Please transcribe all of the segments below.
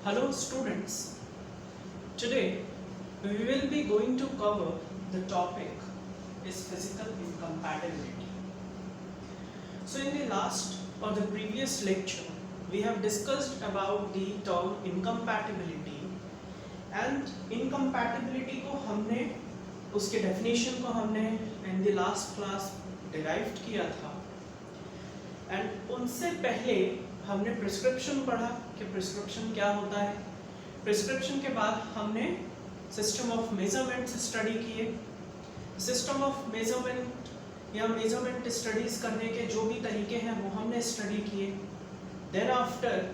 Hello students, today we will be going to cover the topic is physical incompatibility. So in the last or the previous lecture we have discussed about the term incompatibility and incompatibility को हमने उसके definition को हमने in the last class derived किया था and उनसे पहले हमने प्रिस्क्रिप्शन पढ़ा कि प्रिस्क्रिप्शन क्या होता है। प्रिस्क्रिप्शन के बाद हमने सिस्टम ऑफ मेजरमेंट स्टडी किए। सिस्टम ऑफ मेजरमेंट या मेजरमेंट स्टडीज करने के जो भी तरीके हैं वो हमने स्टडी किए। देन आफ्टर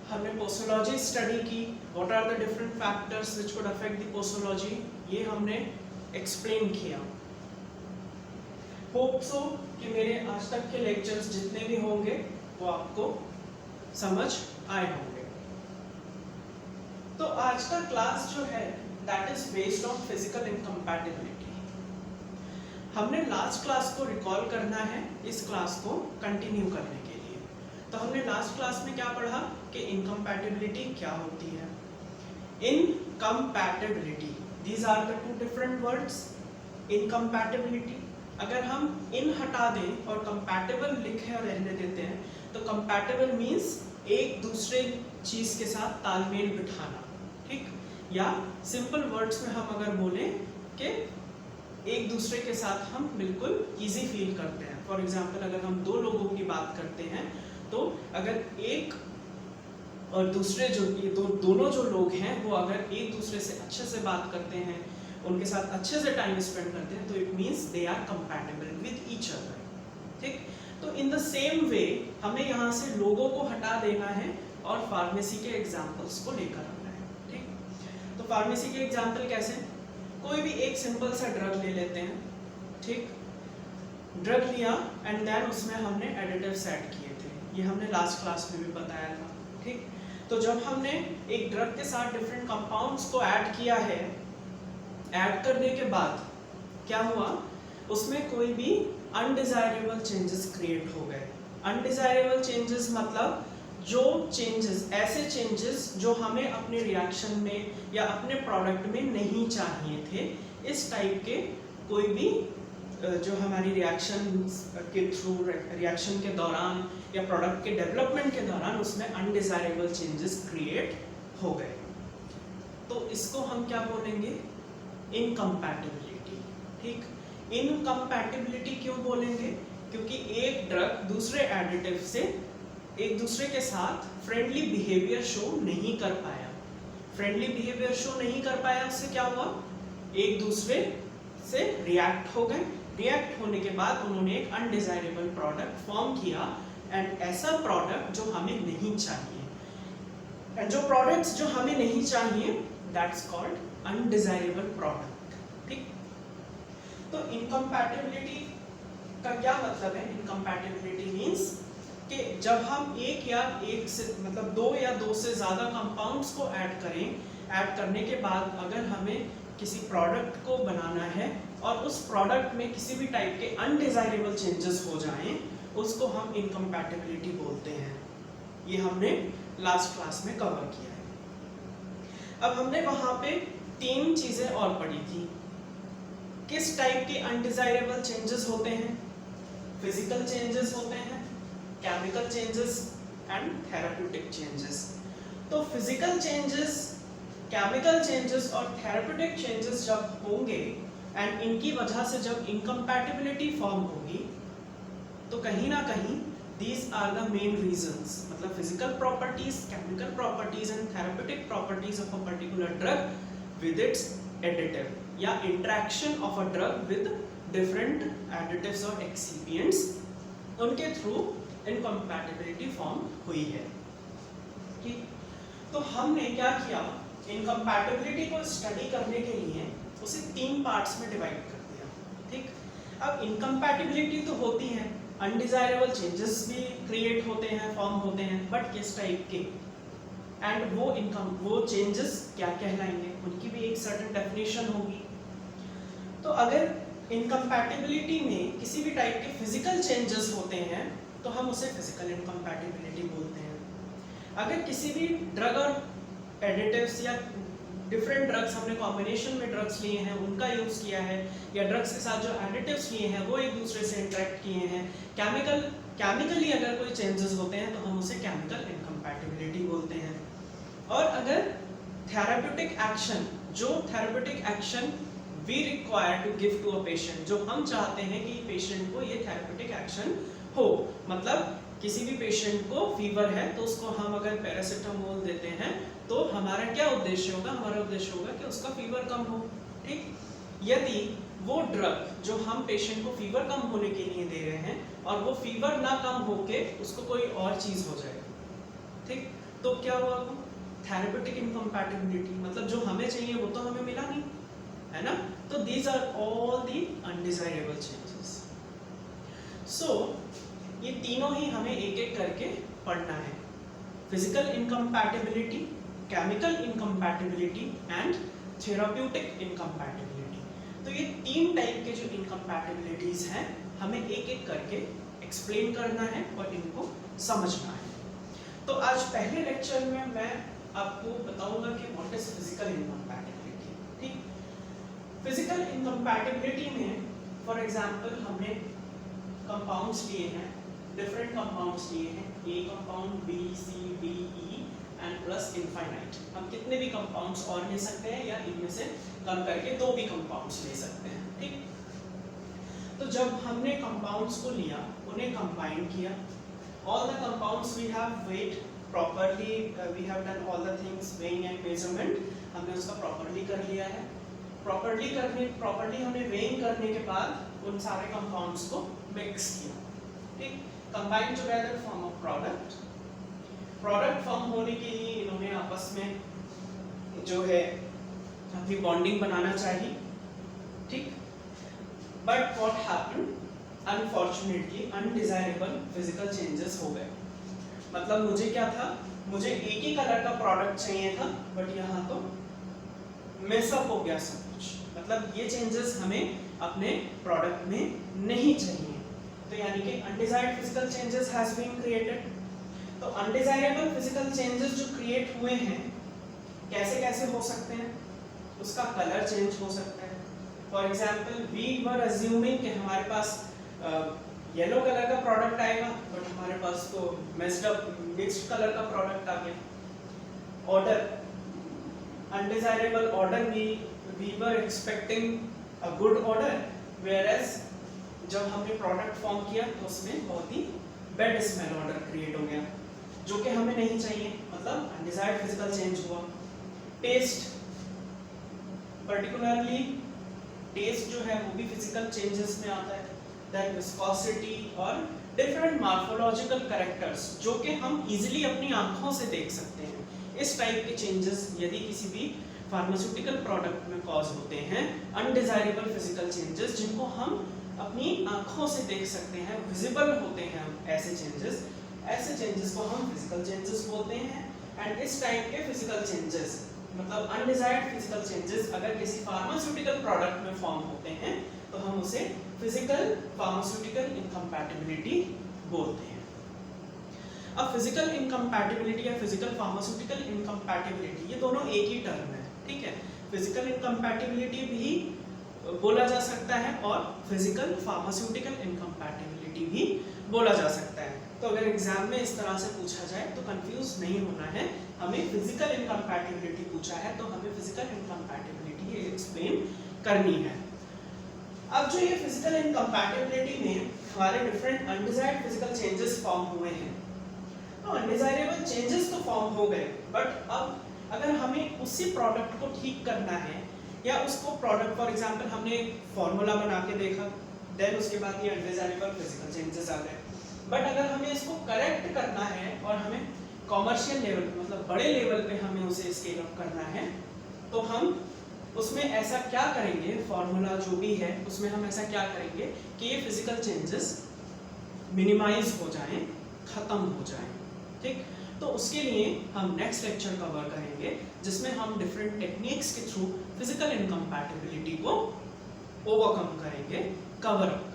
हमने पोसोलॉजी स्टडी की, what are the different factors which could affect the posology, ये हमने एक्सप्लेन किया। होप सो कि मेरे आज तक के लेक्चर्स जितने भी होंगे वो आपको समझ आए होंगे। तो आज का क्लास जो है that is based on physical incompatibility. हमने लास्ट क्लास को रिकॉल करना है इस क्लास को कंटिन्यू करने के लिए। तो हमने लास्ट क्लास में क्या पढ़ा कि इनकम्पैटिबिलिटी क्या होती है। Incompatibility, these are the two different words. Incompatibility, अगर हम इन हटा दें और कंपैटिबल लिखे और रहने देते हैं तो कंपैटिबल मीन्स एक दूसरे चीज के साथ तालमेल बिठाना, ठीक। या सिंपल वर्ड्स में हम अगर बोलें कि एक दूसरे के साथ हम बिल्कुल इजी फील करते हैं। फॉर एग्जांपल अगर हम दो लोगों की बात करते हैं तो अगर एक और दूसरे जो ये दोनों जो लोग हैं वो अगर एक दूसरे से अच्छे से बात करते हैं, उनके साथ अच्छे से टाइम स्पेंड करते हैं तो it means they are compatible with each other, ठीक। तो इन द सेम वे हमें यहाँ से लोगों को हटा देना है और फार्मेसी के एग्जाम्पल्स को लेकर आना है, ठीक। तो फार्मेसी के एग्जाम्पल कैसे, कोई भी एक सिंपल सा ड्रग ले लेते हैं, ठीक। ड्रग लिया एंड देन उसमें हमने एडिटिव्स ऐड किए थे, ये हमने लास्ट क्लास में भी बताया था, ठीक। तो जब हमने एक ड्रग के साथ डिफरेंट कंपाउंड्स को ऐड किया है, ऐड करने के बाद क्या हुआ, उसमें कोई भी अनडिजायरेबल चेंजेस क्रिएट हो गए। अनडिजायरेबल चेंजेस मतलब जो चेंजेस, ऐसे चेंजेस जो हमें अपने रिएक्शन में या अपने प्रोडक्ट में नहीं चाहिए थे, इस टाइप के कोई भी जो हमारी रिएक्शन के थ्रू, रिएक्शन के दौरान या प्रोडक्ट के डेवलपमेंट के दौरान उसमें अनडिजायरेबल चेंजेस क्रिएट हो गए। तो इसको हम क्या बोलेंगे, इनकम्पैटिबिलिटी, ठीक। इनकम्पैटिबिलिटी क्यों बोलेंगे, क्योंकि एक ड्रग दूसरे एडिटिव से एक दूसरे के साथ फ्रेंडली बिहेवियर शो नहीं कर पाया। फ्रेंडली बिहेवियर शो नहीं कर पाया, उससे क्या हुआ, एक दूसरे से रिएक्ट हो गए। रिएक्ट होने के बाद उन्होंने एक अनडिजायरेबल प्रोडक्ट फॉर्म किया एंड ऐसा प्रोडक्ट जो हमें नहीं चाहिए, एंड जो प्रोडक्ट्स जो हमें नहीं चाहिए दैट्स कॉल्ड अनडिजायरेबल प्रोडक्ट, ठीक। तो इनकम्पैटिबिलिटी का क्या मतलब है, इनकम्पैटिबिलिटी मींस कि जब हम एक या एक से मतलब दो या दो से ज़्यादा कंपाउंड्स को ऐड करें, ऐड करने के बाद अगर हमें किसी प्रोडक्ट को बनाना है और उस प्रोडक्ट में किसी भी टाइप के अनडिजायरेबल चेंजेस हो जाएं, उसको हम इनकम्पैटिबिलिटी बोलते हैं। ये हमने लास्ट क्लास में कवर किया है। अब हमने वहाँ पे तीन चीज़ें और पढ़ी थी। किस टाइप के अनडिजायरेबल चेंजेस होते हैं, फिजिकल चेंजेस होते हैं, chemical changes and therapeutic changes. तो फिजिकल चेंजेस, केमिकल चेंजेस और थेराप्यूटिक चेंजेस जब होंगे एंड इनकी वजह से जब इनकम्पैटिबिलिटी फॉर्म होगी तो कहीं ना कहीं these are the main reasons, मतलब physical properties, chemical properties and therapeutic properties of a particular drug with its additive या interaction of a drug with different additives or excipients, उनके थ्रू incompatibility form हुई है, ठीक। तो हमने क्या किया, incompatibility को स्टडी करने के लिए उसे तीन पार्ट्स में डिवाइड कर दिया, ठीक। अब incompatibility तो होती है, अनडिजायरेबल चेंजेस भी क्रिएट होते हैं, फॉर्म होते हैं, बट किस टाइप के, एंड वो चेंजेस क्या कहलाएंगे, उनकी भी एक सर्टेन डेफिनेशन होगी। तो अगर इनकम्पैटिबिलिटी में किसी भी टाइप के फिजिकल चेंजेस होते हैं तो हम उसे फिजिकल इनकम्पैटिबिलिटी बोलते हैं। अगर किसी भी ड्रग और एडिटिव्स या डिफरेंट ड्रग्स हमने कॉम्बिनेशन में ड्रग्स लिए हैं उनका यूज़ किया है, या ड्रग्स के साथ जो एडिटिव्स लिए हैं वो एक दूसरे से इंटरेक्ट किए हैं, केमिकली अगर कोई चेंजेस होते हैं तो हम उसे केमिकल इनकम्पैटिबिलिटी बोलते हैं। और अगर थेराप्यूटिक एक्शन, जो therapeutic action we require to give to a patient, जो हम चाहते हैं कि पेशेंट को ये थेराप्यूटिक एक्शन हो, मतलब किसी भी पेशेंट को फीवर है तो उसको हम अगर पैरासिटामोल देते हैं तो हमारा क्या उद्देश्य होगा, हमारा उद्देश्य होगा कि उसका फीवर कम हो। ठीक, यदि वो ड्रग जो हम पेशेंट को फीवर कम होने के लिए दे रहे हैं और वो फीवर ना कम होके उसको कोई और चीज हो जाए, ठीक, तो क्या हुआ, थेराप्यूटिक इनकम्पैटिबिलिटी, मतलब जो हमें चाहिए वो तो हमें मिला नहीं, है ना। तो these are all the undesirable changes. So ये तीनों ही हमें एक एक करके पढ़ना है, physical incompatibility, chemical incompatibility and therapeutic incompatibility. तो ये तीन टाइप के जो इनकम्पैटिबिलिटीज हैं हमें एक एक करके एक्सप्लेन करना है और इनको समझना है। तो आज पहले लेक्चर में मैं आपको बताऊंगा कि व्हाट इज फिजिकल इनकम्पैटिबिलिटी। ठीक, फिजिकल इनकम्पैटिबिलिटी में फॉर एग्जांपल हमने कंपाउंड्स लिए हैं, डिफरेंट कंपाउंड्स लिए हैं, a compound, b, c, d, e and plus infinite. हम कितने भी कंपाउंड्स और ले सकते हैं या इनमें से कम करके 2 भी कंपाउंड्स ले सकते हैं। ठीक, तो जब हमने कंपाउंड्स को लिया, उन्हें कंबाइन किया, all the compounds we have weight properly, we have done all the things, weighing and measurement, हमने उसका प्रॉपर्ली कर लिया है। प्रॉपर्ली हमने वेइंग करने के बाद उन सारे कंपाउंड्स को मिक्स किया। ठीक, combine together form a product. Product form होने के लिए इन्होंने आपस में जो है अपनी बॉन्डिंग बनाना चाहिए। ठीक, but what happened, unfortunately undesirable physical changes हो गए। मतलब मुझे क्या था, मुझे एक ही कलर का प्रोडक्ट चाहिए था, बट यहाँ तो मिक्सअप हो गया सब कुछ। मतलब ये चेंजेस हमें अपने प्रोडक्ट में नहीं चाहिए। तो यानी कि undesired physical changes has been created. तो अनडिजायरेबल फिजिकल चेंजेस जो क्रिएट हुए हैं कैसे कैसे हो सकते हैं, उसका कलर चेंज हो सकता है। For example we were assuming कि हमारे पास येलो कलर का प्रोडक्ट आएगा, बट हमारे पास तो मिक्स्ड कलर का प्रोडक्ट आ गया। Odour, undesirable odour, we were expecting a good odour, whereas जब हमने प्रोडक्ट फॉर्म किया तो उसमें बहुत ही बैड स्मेल ऑर्डर क्रिएट हो गया, जो कि हमें नहीं चाहिए, मतलब अनडिजायर्ड फिजिकल चेंज हुआ। टेस्ट, पर्टिकुलरली टेस्ट जो है वो भी फिजिकल चेंजेस में आता है। देन विस्कोसिटी और डिफरेंट मॉर्फोलॉजिकल कैरेक्टर्स जो कि हम इजीली अपनी आंखों से देख सकते हैं। इस टाइप के चेंजेस यदि किसी भी फार्मास्यूटिकल प्रोडक्ट में कॉज होते हैं, अनडिजायरेबल फिजिकल चेंजेस जिनको हम अपनी आंखों से देख सकते हैं, विजिबल होते हैं, ऐसे चेंजेस को हम फिजिकल चेंजेस बोलते हैं। एंड इस टाइप के फिजिकल चेंजेस मतलब अनडिजायर्ड फिजिकल चेंजेस अगर किसी फार्मास्यूटिकल प्रोडक्ट में फॉर्म होते हैं तो हम उसे फिजिकल फार्मास्यूटिकल इनकम्पैटिबिलिटी बोलते हैं। अब फिजिकल इनकम्पैटिबिलिटी या फिजिकल फार्मास्यूटिकल इनकम्पैटिबिलिटी ये दोनों एक ही टर्म है। ठीक है, फिजिकल इनकम्पैटिबिलिटी भी बोला जा सकता है और फिजिकल फार्मास्यूटिकल इनकम्पैटिबिलिटी भी बोला जा सकता है। तो अगर एग्जाम में इस तरह से पूछा जाए तो कंफ्यूज नहीं होना है। हमें फिजिकल इनकम्पैटिबिलिटी पूछा है तो हमें फिजिकल इनकम्पैटिबिलिटी एक्सप्लेन करनी है। अब जो ये फिजिकल इनकम्पैटिबिलिटी में हमारे different undesired physical changes form हुए हैं, तो अनडिजायरेबल चेंजेस तो फॉर्म हो गए, बट अब अगर हमें उसी प्रोडक्ट को ठीक करना है या उसको प्रोडक्ट फॉर एग्जांपल हमने फॉर्मूला बना के देखा, देन उसके बाद ये अनडिजायरेबल फिजिकल चेंजेस आ गए, बट अगर हमें इसको करेक्ट करना है और हमें कॉमर्शियल लेवल मतलब बड़े लेवल पे हमें उसे स्केल अप करना है, तो हम उसमें ऐसा क्या करेंगे, फॉर्मूला जो भी है उसमें हम ऐसा क्या करेंगे कि ये फिजिकल चेंजेस मिनिमाइज हो जाएं, खत्म हो जाएं। ठीक, तो उसके लिए हम नेक्स्ट लेक्चर कवर करेंगे जिसमें हम डिफरेंट टेक्निक्स के थ्रू फिजिकल इनकम्पैटिबिलिटी को ओवरकम करेंगे, कवर अप